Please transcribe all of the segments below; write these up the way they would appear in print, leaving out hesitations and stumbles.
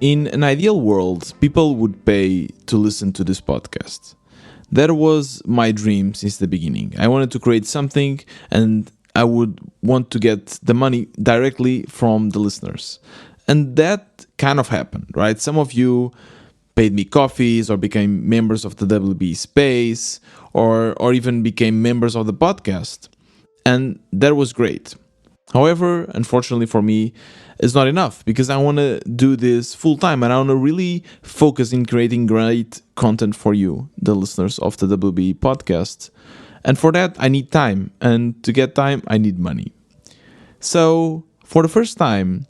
In an ideal world, people would pay to listen to this podcast. That was my dream since the beginning. I wanted to create something and I would want to get the money directly from the listeners. And that kind of happened, right? Some of you paid me coffees or became members of the WB space or even became members of the podcast. And that was great. However, unfortunately for me, it's not enough because I want to do this full time and I want to really focus in creating great content for you, the listeners of the WB podcast. And for that, I need time. And to get time, I need money. So, for the first time,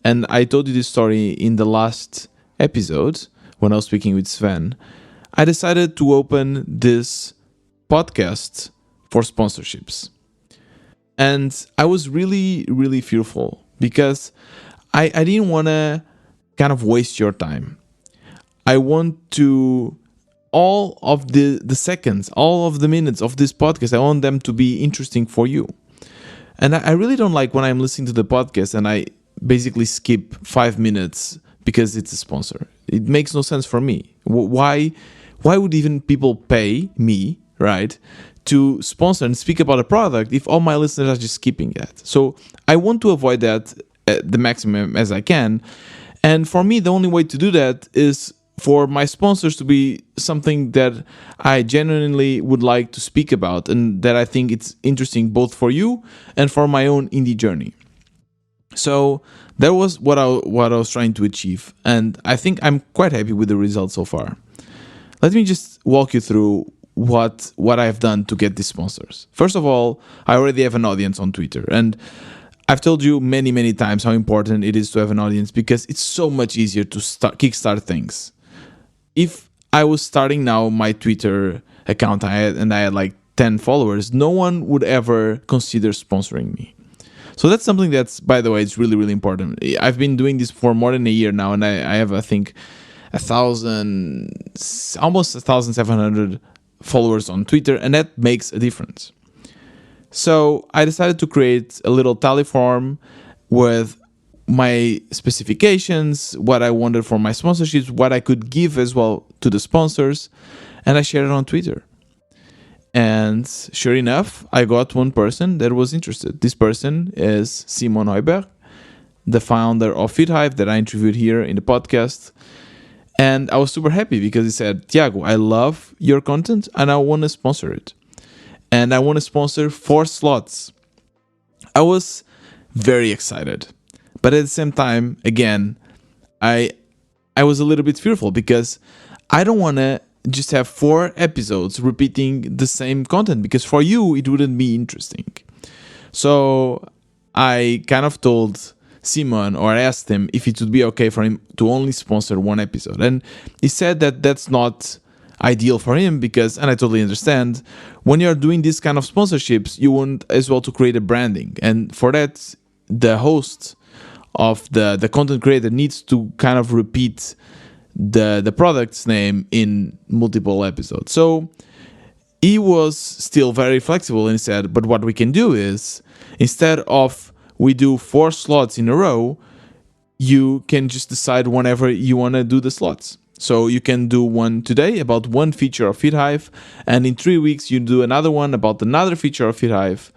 and I told you this story in the last episode when I was speaking with Sven, I decided to open this podcast for sponsorships. And I was really, really fearful because I didn't want to kind of waste your time. I want to, all of the seconds, all of the minutes of this podcast, I want them to be interesting for you. And I really don't like when I'm listening to the podcast and I basically skip 5 minutes because it's a sponsor. It makes no sense for me. Why would even people pay me, right, to sponsor and speak about a product if all my listeners are just skipping that? So I want to avoid that at the maximum as I can. And for me, the only way to do that is for my sponsors to be something that I genuinely would like to speak about and that I think it's interesting both for you and for my own indie journey. So that was what I was trying to achieve. And I think I'm quite happy with the results so far. Let me just walk you through what I've done to get these sponsors. First of all, I already have an audience on Twitter, and I've told you many times how important it is to have an audience because it's so much easier to kickstart things. If I was starting now my Twitter account I had like 10 followers, no one would ever consider sponsoring me. So that's something that's, by the way, it's really, really important. I've been doing this for more than a year now, and I have, I think, almost 1,700 followers on Twitter, and that makes a difference. So I decided to create a little tally form with my specifications, what I wanted for my sponsorships, what I could give as well to the sponsors, and I shared it on Twitter. And sure enough, I got one person that was interested. This person is Simon Heuberg, the founder of FeedHive that I interviewed here in the podcast. And I was super happy because he said, Tiago, I love your content and I want to sponsor it. And I want to sponsor 4 slots. I was very excited. But at the same time, again, I was a little bit fearful because I don't want to just have 4 episodes repeating the same content because for you, it wouldn't be interesting. So I kind of told Simon, or I asked him if it would be okay for him to only sponsor 1 episode. And he said that that's not ideal for him because, and I totally understand, when you're doing this kind of sponsorships, you want as well to create a branding. And for that, the host of the content creator needs to kind of repeat the product's name in multiple episodes. So he was still very flexible and he said, but what we can do is, instead of we do 4 slots in a row, you can just decide whenever you want to do the slots. So you can do one today about one feature of FeedHive, and in 3 weeks you do another one about another feature of FeedHive,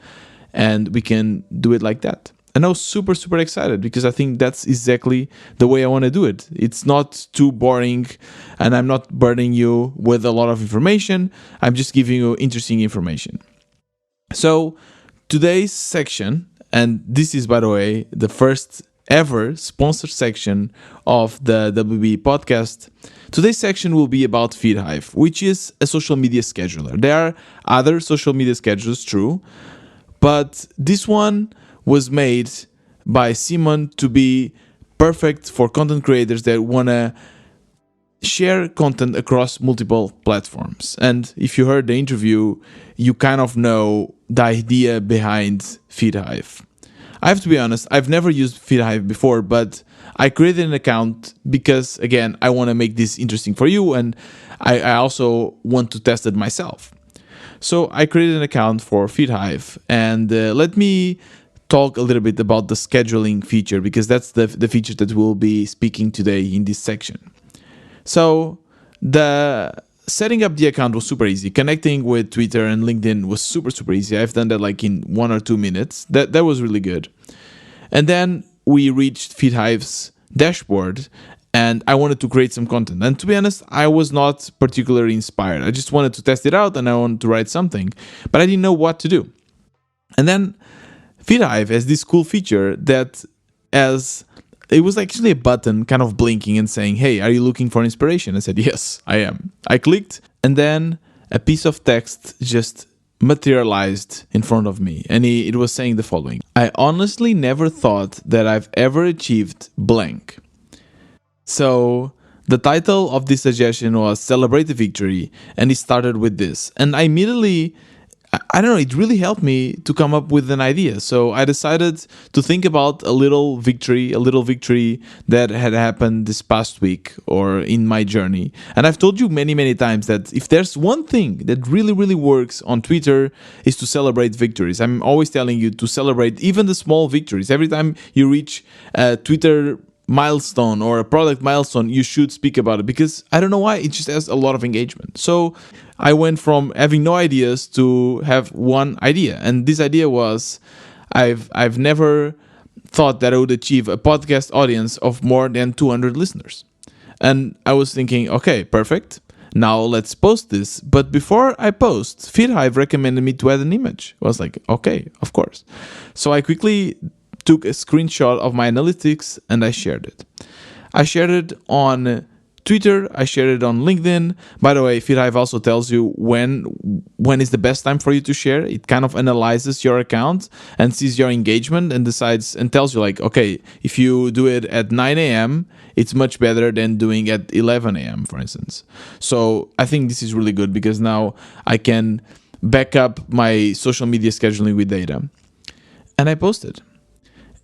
and we can do it like that. And I was super excited because I think that's exactly the way I want to do it. It's not too boring and I'm not burdening you with a lot of information. I'm just giving you interesting information. So today's section, and this is, by the way, the first ever sponsored section of the WB podcast. Today's section will be about FeedHive, which is a social media scheduler. There are other social media schedulers, true, but this one was made by Simon to be perfect for content creators that want to share content across multiple platforms. And if you heard the interview, you kind of know the idea behind FeedHive. I have to be honest, I've never used FeedHive before, but I created an account because, again, I want to make this interesting for you, and I also want to test it myself. So I created an account for FeedHive, and let me talk a little bit about the scheduling feature, because that's the feature that we'll be speaking today in this section. So the setting up the account was super easy. Connecting with Twitter and LinkedIn was super easy. I've done that like in 1 or 2 minutes. That was really good. And then we reached FeedHive's dashboard, and I wanted to create some content. And to be honest, I was not particularly inspired. I just wanted to test it out and I wanted to write something, but I didn't know what to do. And then FeedHive has this cool feature that it was actually a button kind of blinking and saying, "Hey, are you looking for inspiration?" I said, "Yes, I am." I clicked, and then a piece of text just materialized in front of me, and it was saying the following: "I honestly never thought that I've ever achieved blank." So the title of this suggestion was "Celebrate the Victory," and it started with this. And I immediately, I don't know, it really helped me to come up with an idea. So I decided to think about a little victory that had happened this past week or in my journey. And I've told you many times that if there's one thing that really works on Twitter, is to celebrate victories. I'm always telling you to celebrate even the small victories. Every time you reach a Twitter milestone or a product milestone, you should speak about it, because I don't know why, it just has a lot of engagement. So I went from having no ideas to have one idea, and this idea was I've never thought that I would achieve a podcast audience of more than 200 listeners. And I was thinking, okay, perfect, now let's post this. But before I post, FeedHive recommended me to add an image. I was like, okay, of course. So I quickly took a screenshot of my analytics and I shared it. I shared it on Twitter, I shared it on LinkedIn. By the way, FeedHive also tells you when is the best time for you to share. It kind of analyzes your account and sees your engagement and decides and tells you like, okay, if you do it at 9 a.m., it's much better than doing at 11 a.m., for instance. So I think this is really good, because now I can back up my social media scheduling with data. And I posted.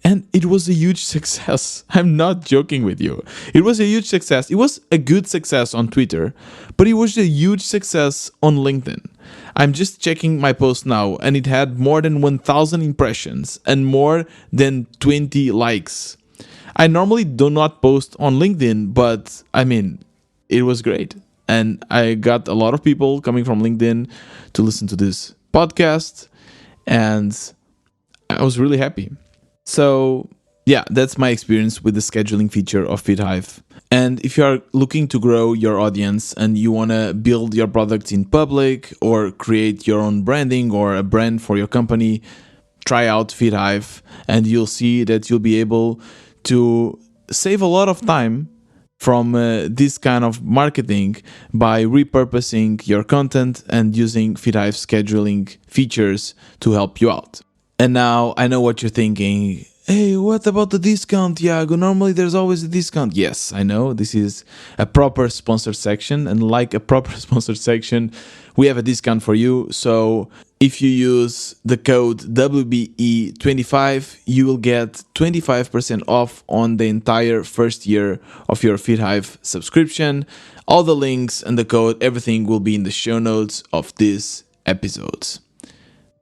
And it was a huge success. I'm not joking with you. It was a huge success. It was a good success on Twitter, but it was a huge success on LinkedIn. I'm just checking my post now, and it had more than 1,000 impressions and more than 20 likes. I normally do not post on LinkedIn, but I mean, it was great. And I got a lot of people coming from LinkedIn to listen to this podcast, and I was really happy. So yeah, that's my experience with the scheduling feature of FeedHive. And if you are looking to grow your audience and you want to build your product in public or create your own branding or a brand for your company, try out FeedHive, and you'll see that you'll be able to save a lot of time from this kind of marketing by repurposing your content and using FeedHive scheduling features to help you out. And now I know what you're thinking. Hey, what about the discount, Tiago? Normally there's always a discount. Yes, I know. This is a proper sponsored section. And like a proper sponsored section, we have a discount for you. So if you use the code WBE25, you will get 25% off on the entire first year of your FeedHive subscription. All the links and the code, everything will be in the show notes of this episode.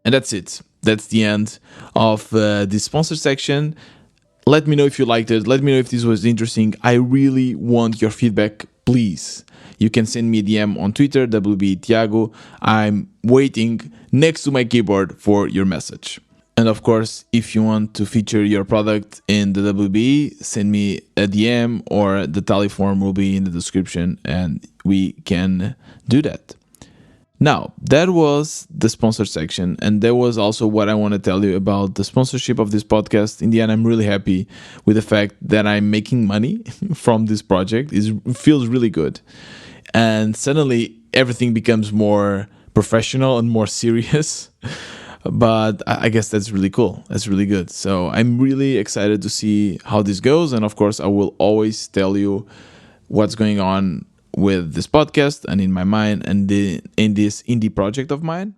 And that's it. That's the end of this sponsor section. Let me know if you liked it. Let me know if this was interesting. I really want your feedback, please. You can send me a DM on Twitter, WB Tiago. I'm waiting next to my keyboard for your message. And of course, if you want to feature your product in the WB, send me a DM, or the tally form will be in the description and we can do that. Now, that was the sponsor section, and that was also what I want to tell you about the sponsorship of this podcast. In the end, I'm really happy with the fact that I'm making money from this project. It feels really good. And suddenly, everything becomes more professional and more serious. But I guess that's really cool. That's really good. So I'm really excited to see how this goes. And of course, I will always tell you what's going on with this podcast and in my mind and in this indie project of mine.